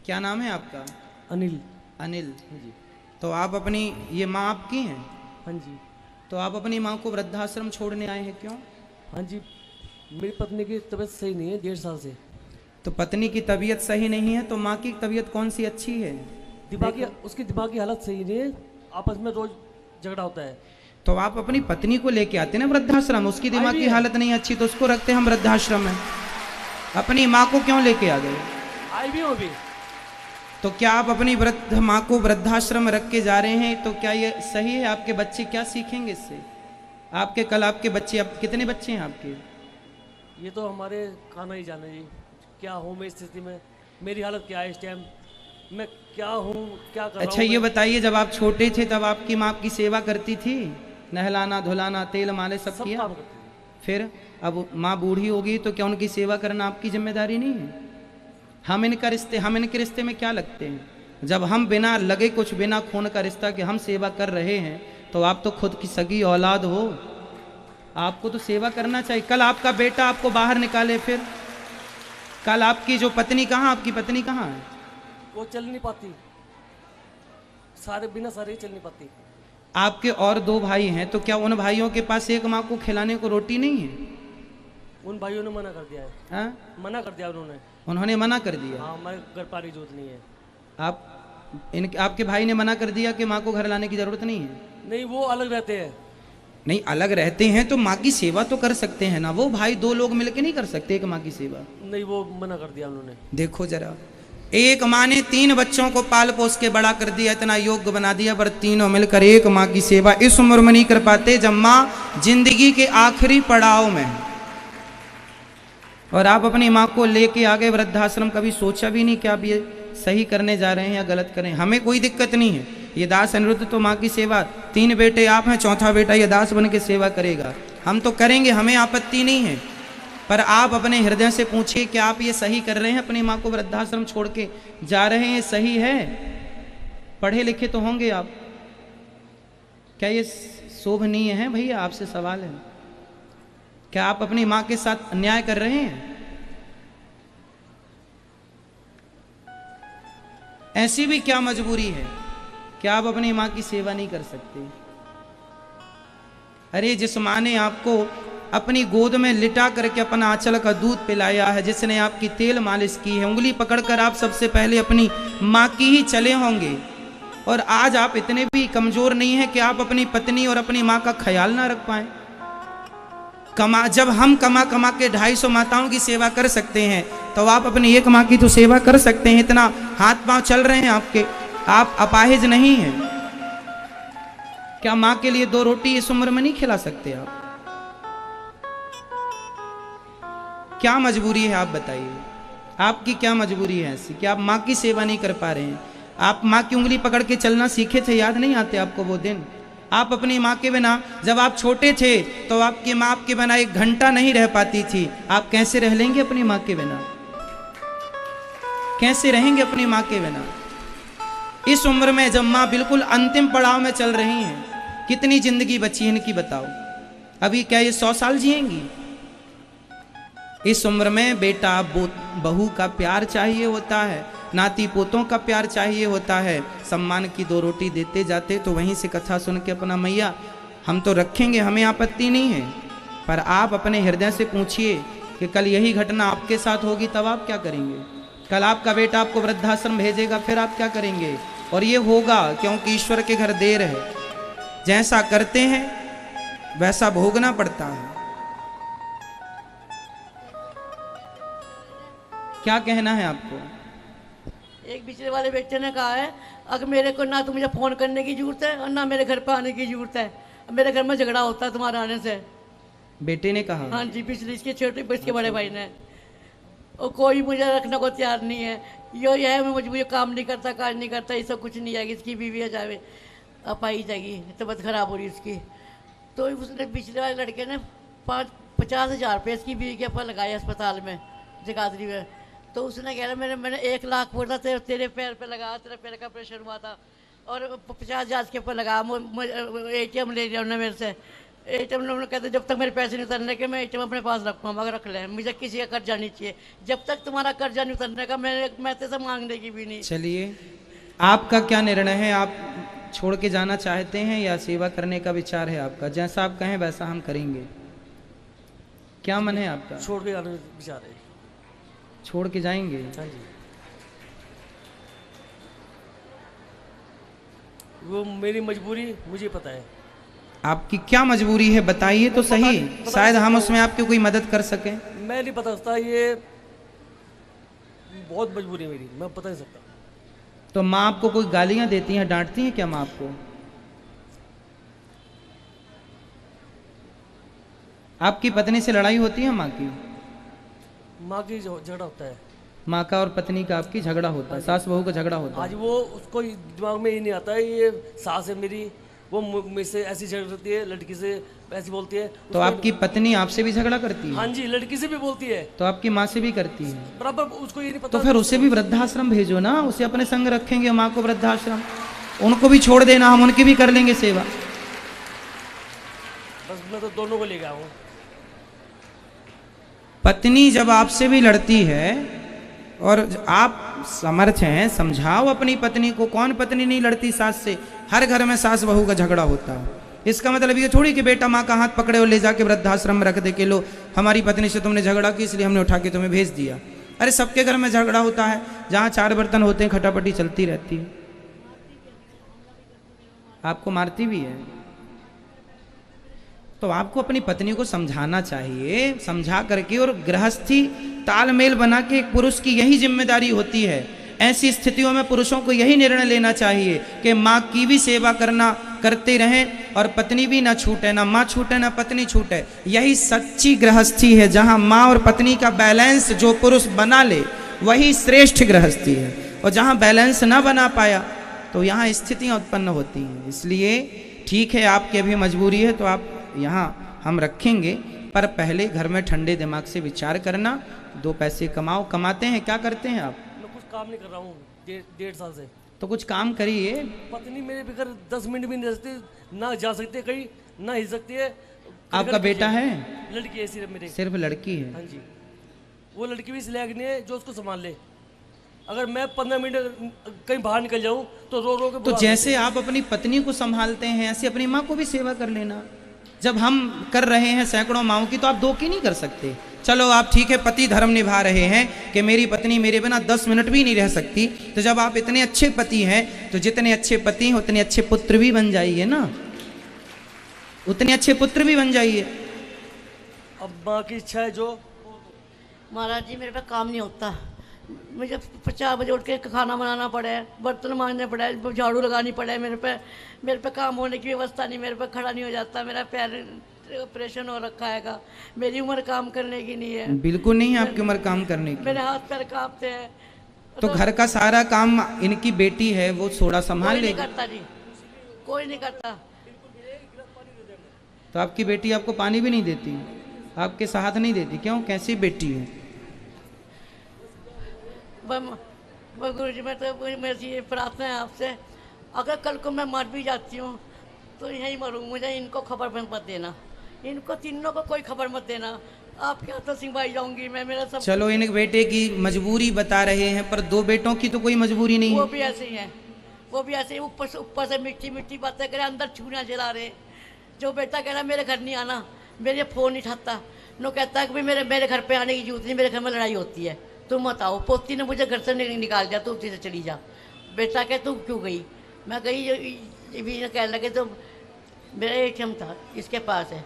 क्या नाम है आपका? अनिल। अनिल। हाँ जी। तो आप अपनी ये माँ आपकी हैं? हाँ जी। तो आप अपनी माँ को वृद्धाश्रम छोड़ने आए हैं, क्यों? हाँ जी, मेरी पत्नी की तबीयत सही नहीं है 1.5 साल से। तो पत्नी की तबीयत सही नहीं है तो माँ की तबीयत कौन सी अच्छी है? दिमागी देखो, उसकी दिमागी हालत सही नहीं है, आपस में रोज झगड़ा होता है। तो आप अपनी पत्नी को लेके आते ना वृद्धाश्रम, उसकी आई दिमाग भी की है, हालत नहीं अच्छी तो उसको रखते हम वृद्धाश्रम में। अपनी माँ को क्यों लेके आ गए? आई भी हूँ अभी। तो क्या आप अपनी वृद्ध माँ को वृद्धाश्रम में रख के जा रहे हैं, तो क्या ये सही है? आपके बच्चे क्या सीखेंगे इससे? आपके कल आपके बच्चे, अब कितने बच्चे हैं आपके? ये तो हमारे खाना ही जाने जी, क्या हूँ मैं इस स्थिति में, मेरी हालत क्या है इस टाइम, मैं क्या हूँ, क्या कर रहा अच्छा हूँ ये मैं। बताइए, जब आप छोटे थे तब आपकी माँ आपकी सेवा करती थी? नहलाना धुलाना तेल मालिश सब सब किया? काम करते थे। फिर अब माँ बूढ़ी होगी तो क्या उनकी सेवा करना आपकी जिम्मेदारी नहीं है? हम इनके रिश्ते में क्या लगते हैं? जब हम बिना लगे कुछ बिना खून का रिश्ता कि हम सेवा कर रहे हैं, तो आप तो खुद की सगी औलाद हो, आपको तो सेवा करना चाहिए। कल आपका बेटा आपको बाहर निकाले, फिर कल आपकी जो पत्नी कहाँ, आपकी पत्नी कहाँ है? वो चल नहीं पाती, सारे बिना सारे ही चल नहीं पाती। आपके और दो भाई हैं, तो क्या उन भाइयों के पास एक माँ को खिलाने को रोटी नहीं है? उन भाइयों ने मना कर दिया है। हाँ? मना कर दिया उन्होंने। उन्होंने मना कर दिया? हाँ, हमारे घर पानी जरूरत नहीं है। आपके भाई ने मना कर दिया कि माँ को घर लाने की जरूरत नहीं है? नहीं, वो अलग रहते हैं। नहीं, अलग रहते हैं तो माँ की सेवा तो कर सकते हैं ना, वो भाई दो लोग मिलके नहीं कर सकते एक माँ की सेवा? नहीं, वो मना कर दिया उन्होंने। देखो जरा, एक माँ ने 3 बच्चों को पाल पोस के बड़ा कर दिया, इतना योग्य बना दिया, पर तीनों मिलकर एक माँ की सेवा इस उम्र में नहीं कर पाते जब माँ जिंदगी के आखिरी पड़ाव में है। और आप अपनी माँ को लेके आगे वृद्धाश्रम, कभी सोचा भी नहीं कि आप ये सही करने जा रहे हैं या गलत करें? हमें कोई दिक्कत नहीं है, ये दास अनिरुद्ध तो माँ की सेवा, 3 बेटे आप हैं, चौथा बेटा ये दास बन के सेवा करेगा, हम तो करेंगे, हमें आपत्ति नहीं है। पर आप अपने हृदय से पूछिए कि आप ये सही कर रहे हैं? अपनी माँ को वृद्धाश्रम छोड़ के जा रहे हैं, सही है? पढ़े लिखे तो होंगे आप, क्या ये शोभनीय है? भैया आपसे सवाल है, क्या आप अपनी माँ के साथ अन्याय कर रहे हैं? ऐसी भी क्या मजबूरी है कि आप अपनी माँ की सेवा नहीं कर सकते? अरे जिस माँ ने आपको अपनी गोद में लिटा करके अपना आंचल का दूध पिलाया है, जिसने आपकी तेल मालिश की है, उंगली पकड़कर आप सबसे पहले अपनी माँ की ही चले होंगे, और आज आप इतने भी कमजोर नहीं हैं कि आप अपनी पत्नी और अपनी माँ का ख्याल ना रख पाए। जब हम कमा कमा के 250 माताओं की सेवा कर सकते हैं, तो आप अपनी एक माँ की तो सेवा कर सकते हैं। इतना हाथ पांव चल रहे हैं आपके, आप अपाहिज नहीं हैं क्या? माँ के लिए 2 रोटी इस उम्र में नहीं खिला सकते आप? क्या मजबूरी है आप बताइए, आपकी क्या मजबूरी है ऐसी कि आप माँ की सेवा नहीं कर पा रहे हैं? आप माँ की उंगली पकड़ के चलना सीखे थे, याद नहीं आते आपको वो दिन? आप अपनी माँ के बिना, जब आप छोटे थे तो आपकी माँ आपके बिना 1 घंटा नहीं रह पाती थी, आप कैसे रह लेंगे अपनी माँ के बिना? कैसे रहेंगे अपनी माँ के बिना? इस उम्र में जब माँ बिल्कुल अंतिम पड़ाव में चल रही हैं, कितनी जिंदगी बची है इनकी बताओ? अभी क्या ये 100 साल जिएंगी? इस उम्र में बेटा बहू का प्यार चाहिए होता है, नाती पोतों का प्यार चाहिए होता है। सम्मान की 2 रोटी देते जाते तो वहीं से कथा सुन के अपना मैया हम तो रखेंगे, हमें आपत्ति नहीं है। पर आप अपने हृदय से पूछिए कि कल यही घटना आपके साथ होगी, तब आप क्या करेंगे? कल आपका बेटा आपको वृद्धाश्रम भेजेगा, फिर आप क्या करेंगे? और ये होगा क्योंकि ईश्वर के घर देर है, जैसा करते हैं वैसा भोगना पड़ता है। क्या कहना है आपको? एक पिछले वाले बेटे ने कहा है, अगर मेरे को ना तो मुझे फ़ोन करने की ज़रूरत है और ना मेरे घर पर आने की ज़रूरत है, मेरे घर में झगड़ा होता है तुम्हारे आने से। बेटे ने कहा? हाँ जी, पिछले इसके छोटे इसके बड़े भाई ने। और कोई मुझे रखने को तैयार नहीं है, ये है मुझे काम नहीं करता, काज नहीं करता, ये सब कुछ नहीं आएगी, इसकी बीवी आ जाए अब आई जाएगी, तबीयत खराब हो रही उसकी। तो उसने पिछले वाले लड़के ने 50,000 रुपये इसकी बीवी के ऊपर लगाए अस्पताल में जगाधरी में। तो उसने कह रहा मैंने 1 लाख बोला तेरे पैर पे लगा, तेरे पैर का ऑपरेशन हुआ था, और 50,000 के ऊपर लगा, ATM ले लिया उन्होंने मेरे से। एटीएम लोग कहते जब तक मेरे पैसे नहीं उतरने के मैं एटीएम अपने पास रखूँ, मगर रख ले, मुझे किसी का कर्जा नहीं चाहिए। जब तक तुम्हारा कर्जा नहीं उतरने का मैं तेरे से मांगने की भी नहीं। चलिए, आपका क्या निर्णय है? आप छोड़ के जाना चाहते हैं या सेवा करने का विचार है आपका? जैसा आप कहें वैसा हम करेंगे। क्या मन है आपका? छोड़ के जाने का विचार है। छोड़ के जाएंगे? हाँ जी, वो मेरी मजबूरी मुझे पता है। आपकी क्या मजबूरी है बताइए तो सही, शायद हम उसमें आपकी कोई मदद कर सकें। मैं नहीं बता सकता, ये बहुत मजबूरी है मेरी, मैं बता नहीं सकता। तो माँ आपको कोई गालियां देती हैं, डांटती हैं क्या माँ आपको? आपकी पत्नी से लड़ाई होती है माँ की? माँ की झगड़ा होता है, माँ का और पत्नी का आपकी झगड़ा होता है, सास बहू का झगड़ा होता है। आज वो उसको दिमाग में ये नहीं आता है, ये सास है मेरी, वो मुझ से ऐसी झगड़ करती है, लड़की से ऐसी बोलती है। तो आपकी पत्नी आपसे भी झगड़ा करती है? हाँ जी, लड़की से भी बोलती है। तो आपकी माँ से भी करती है? बराबर, उसको ये नहीं पता। तो फिर उसे भी वृद्धाश्रम भेजो ना, उसे अपने संग रखेंगे, माँ को वृद्धाश्रम, उनको भी छोड़ देना, हम उनकी भी कर लेंगे सेवा। बस मैं तो दोनों को ले गया हूँ। पत्नी जब आपसे भी लड़ती है और आप समर्थ हैं, समझाओ अपनी पत्नी को। कौन पत्नी नहीं लड़ती सास से? हर घर में सास बहू का झगड़ा होता है। इसका मतलब ये थोड़ी कि बेटा माँ का हाथ पकड़े और ले जाके वृद्धाश्रम में रख दे के लो हमारी पत्नी से तुमने झगड़ा की इसलिए हमने उठा के तुम्हें भेज दिया। अरे सबके घर में झगड़ा होता है, जहाँ 4 बर्तन होते हैं खटापटी चलती रहती है। आपको मारती भी है? तो आपको अपनी पत्नी को समझाना चाहिए, समझा करके, और गृहस्थी तालमेल बना के एक पुरुष की यही जिम्मेदारी होती है। ऐसी स्थितियों में पुरुषों को यही निर्णय लेना चाहिए कि माँ की भी सेवा करते रहें और पत्नी भी ना छूटे, ना माँ छूटे ना पत्नी छूटे। यही सच्ची गृहस्थी है, जहाँ माँ और पत्नी का बैलेंस जो पुरुष बना ले वही श्रेष्ठ गृहस्थी है। और जहाँ बैलेंस ना बना पाया तो यहाँ स्थितियाँ उत्पन्न होती हैं। इसलिए ठीक है, आपकी अभी मजबूरी है तो आप यहाँ हम रखेंगे, पर पहले घर में ठंडे दिमाग से विचार करना। 2 पैसे कमाओ। कमाते हैं? क्या करते हैं आप? मैं कुछ काम नहीं कर रहा हूँ 1.5 साल से। तो कुछ काम करिए। पत्नी मेरे बगैर 10 मिनट भी नहीं रह सकती, ना जा सकती है कहीं, ना हिल सकती है। आपका बेटा है? लड़की है सिर्फ मेरे। सिर्फ लड़की है? हाँ जी, वो लड़की भी इस लायक नहीं है जो उसको संभाल ले। अगर मैं 15 मिनट कहीं बाहर निकल जाऊं तो रो रो के तो जैसे आप अपनी पत्नी को संभालते हैं ऐसे अपनी माँ को भी सेवा कर लेना। जब हम कर रहे हैं सैकड़ों माओं की, तो आप 2 की नहीं कर सकते। चलो आप ठीक है पति धर्म निभा रहे हैं कि मेरी पत्नी मेरे बिना 10 मिनट भी नहीं रह सकती। तो जब आप इतने अच्छे पति हैं तो जितने अच्छे पति हैं उतने अच्छे पुत्र भी बन जाइए ना, उतने अच्छे पुत्र भी बन जाइए। अब माँ की इच्छा है जो। महाराज जी मेरे पे काम नहीं होता, मुझे 4 बजे उठ के खाना बनाना पड़ा है, बर्तन मांजने पड़ा है, झाड़ू लगानी पड़ा है। मेरे पे काम होने की व्यवस्था नहीं, मेरे पे खड़ा नहीं हो जाता। मेरा पैर ऑपरेशन हो रखा है, मेरी उम्र काम करने की नहीं है। बिल्कुल नहीं है आपकी उम्र काम करने की। मेरे हाथ पैर कांपते हैं। तो घर का सारा काम इनकी बेटी है, वो थोड़ा संभाल कोई नहीं लेगी। करता जी, कोई नहीं करता। तो आपकी बेटी आपको पानी भी नहीं देती, आपके साथ नहीं देती? क्यों? कैसी बेटी है? गुरु जी मैं तो मेरी ये प्रार्थना है आपसे, अगर कल को मैं मर भी जाती हूँ तो यहीं मरूँ, मुझे इनको खबर मत देना, इनको तीनों को कोई खबर मत देना। आपके हाथों सिंहवाई जाऊंगी मैं, मेरा सब। चलो इन बेटे की मजबूरी बता रहे हैं, पर 2 बेटों की तो कोई मजबूरी नहीं वो है। भी ऐसे ही है, वो भी ऐसे ही ऊपर से मीठी मीठी बातें करे, अंदर छूना जला रहे। जो बेटा कह रहा मेरे घर नहीं आना, मेरे फ़ोन नहीं उठाता, नो कहता है कि मेरे घर पे आने की जरूरत नहीं, मेरे घर में लड़ाई होती है, तुम मत आओ। पोती ने मुझे घर से निकाल दिया, तू से चली जा। बेटा कह तू क्यों गई? मैं गई, ये भी कहने लगे तो मेरा ATM था इसके पास है,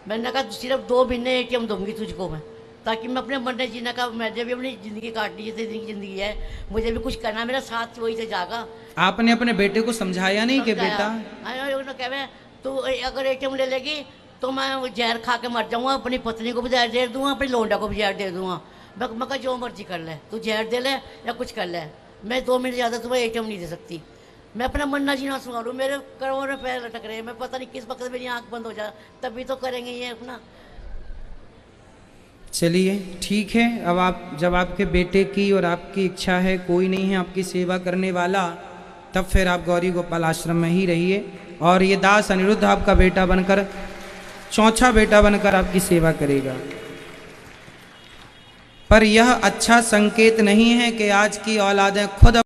मैंने कहा सिर्फ 2 महीने ATM दूंगी तुझको मैं, ताकि मैं अपने मरने जीने का, मुझे भी अपनी ज़िंदगी काटनी, जैसे ज़िंदगी है, मुझे भी कुछ करना, मेरा साथ वही से जागा। आपने अपने बेटे को समझाया नहीं कि बेटा? कहे तू अगर ATM ले लेगी तो मैं जहर खा के मर जाऊँगा, अपनी पत्नी को भी जहर दे दूँगा, अपनी लौंडा को भी जहर दे दूँगा। मैं कहा जो मर्जी कर ले, तू जहर दे ले या कुछ कर ले, मैं 2 मिनट ज़्यादा तुम्हें ATM नहीं दे सकती। मैं अपना मरना जीना सुना, मेरे करोड़ों में पैर लटक रहे हैं, मैं पता नहीं किस वक्त मेरी आंख बंद हो जाए, तभी तो करेंगे ये अपना। चलिए ठीक है, अब आप जब आपके बेटे की और आपकी इच्छा है, कोई नहीं है आपकी सेवा करने वाला, तब फिर आप गौरी गोपाल आश्रम में ही रहिए। और ये दास अनिरुद्ध आपका बेटा बनकर चौथा बेटा बनकर आपकी सेवा करेगा। पर यह अच्छा संकेत नहीं है कि आज की औलादें खुद